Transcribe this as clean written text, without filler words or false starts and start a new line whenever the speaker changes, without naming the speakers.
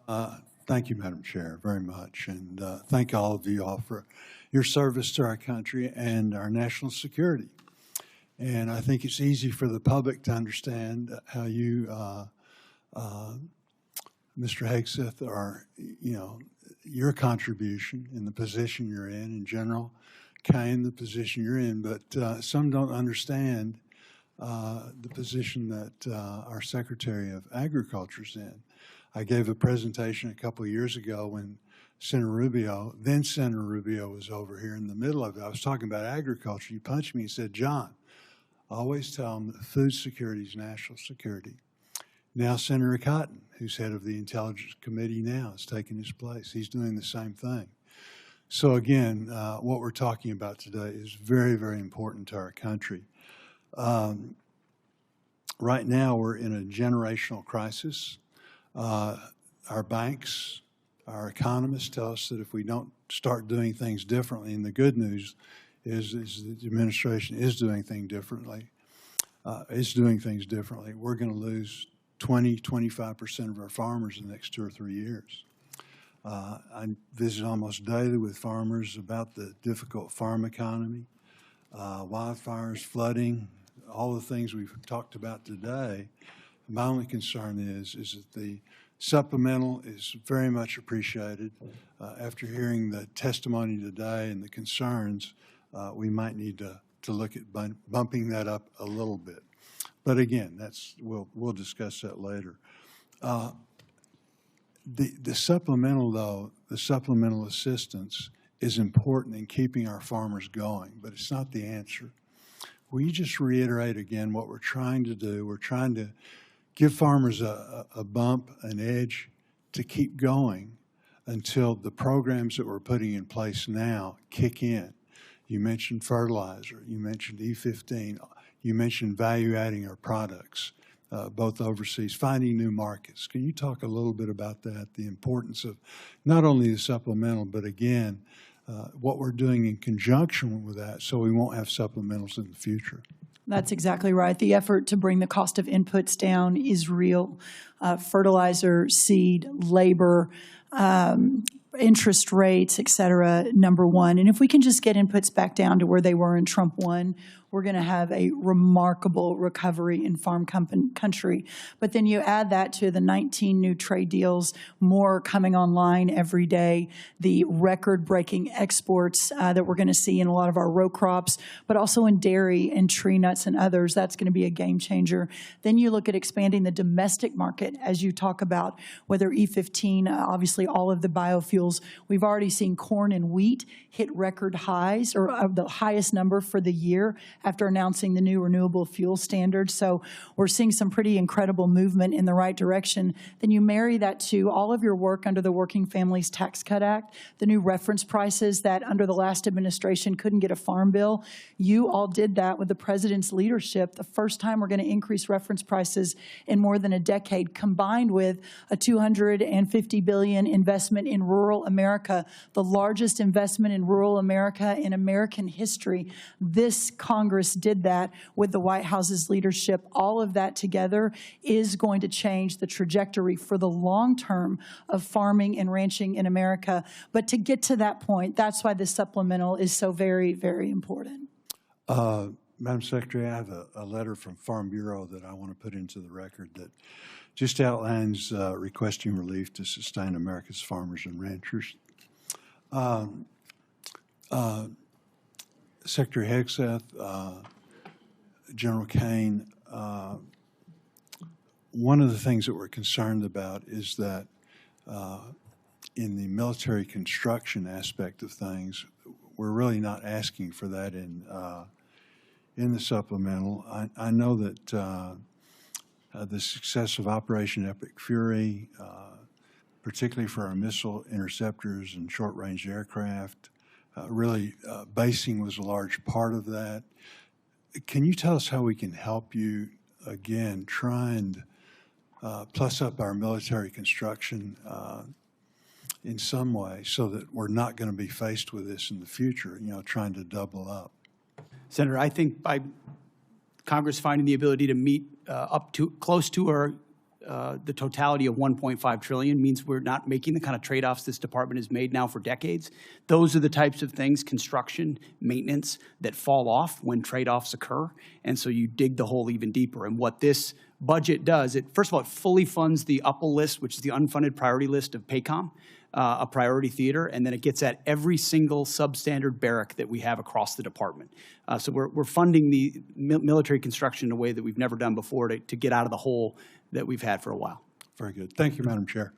Thank you, Madam Chair, very much. And thank all of you all for your service to our country and our national security. And I think it's easy for the public to understand how you, Mr. Hegseth, are, your contribution in the position you're in general, Caine, the position you're in, but some don't understand the position that our Secretary of Agriculture's in. I gave a presentation a couple of years ago when Senator Rubio was over here in the middle of it. I was talking about agriculture. He punched me and said, "John, always tell them that food security is national security." Now Senator Cotton, who's head of the Intelligence Committee now, is taking his place. He's doing the same thing. So again, what we're talking about today is very, very important to our country. Right now, we're in a generational crisis. Our banks, our economists tell us that if we don't start doing things differently, and the good news is the administration is doing things differently, we're going to lose 25% of our farmers in the next 2 or 3 years. I visit almost daily with farmers about the difficult farm economy, wildfires, flooding, all the things we've talked about today. My only concern is that the supplemental is very much appreciated. After hearing the testimony today and the concerns, we might need to look at bumping that up a little bit. But again, we'll discuss that later. The supplemental, though, the supplemental assistance is important in keeping our farmers going, but it's not the answer. Will you just reiterate again what we're trying to do? We're trying to give farmers a bump, an edge to keep going until the programs that we're putting in place now kick in. You mentioned fertilizer, you mentioned E15, you mentioned value-adding our products, both overseas, finding new markets. Can you talk a little bit about that, the importance of not only the supplemental, but again, what we're doing in conjunction with that so we won't have supplementals in the future?
That's exactly right. The effort to bring the cost of inputs down is real. Fertilizer, seed, labor, interest rates, et cetera, number one. And if we can just get inputs back down to where they were in Trump 1, we're going to have a remarkable recovery in farm country. But then you add that to the 19 new trade deals, more coming online every day, the record-breaking exports that we're going to see in a lot of our row crops, but also in dairy and tree nuts and others. That's going to be a game changer. Then you look at expanding the domestic market, as you talk about, whether E15, obviously all of the biofuels. We've already seen corn and wheat hit record highs, or the highest number for the year after announcing the new renewable fuel standard. So we're seeing some pretty incredible movement in the right direction. Then you marry that to all of your work under the Working Families Tax Cut Act, the new reference prices that under the last administration couldn't get a farm bill. You all did that with the president's leadership. The first time we're going to increase reference prices in more than a decade, combined with a $250 billion investment in rural America, the largest investment in rural America in American history. This Congress did that with the White House's leadership. All of that together is going to change the trajectory for the long term of farming and ranching in America. But to get to that point, that's why this supplemental is so very, very important.
Madam Secretary, I have a letter from Farm Bureau that I want to put into the record that just outlines requesting relief to sustain America's farmers and ranchers. Secretary Hegseth, General Caine, one of the things that we're concerned about is that in the military construction aspect of things, we're really not asking for that in the supplemental. I know that the success of Operation Epic Fury, particularly for our missile interceptors and short-range aircraft, really basing was a large part of that. Can you tell us how we can help you, again, try and plus up our military construction in some way so that we're not going to be faced with this in the future, trying to double up?
Senator, I think by Congress finding the ability to meet up to close to our the totality of $1.5 trillion means we're not making the kind of trade-offs this department has made now for decades. Those are the types of things, construction, maintenance, that fall off when trade-offs occur. And so you dig the hole even deeper. And what this budget does, first of all, it fully funds the UPL list, which is the unfunded priority list of PACOM, a priority theater, and then it gets at every single substandard barrack that we have across the department. So we're funding the military construction in a way that we've never done before to get out of the hole that we've had for a while.
Very good. Thank you, Madam Chair.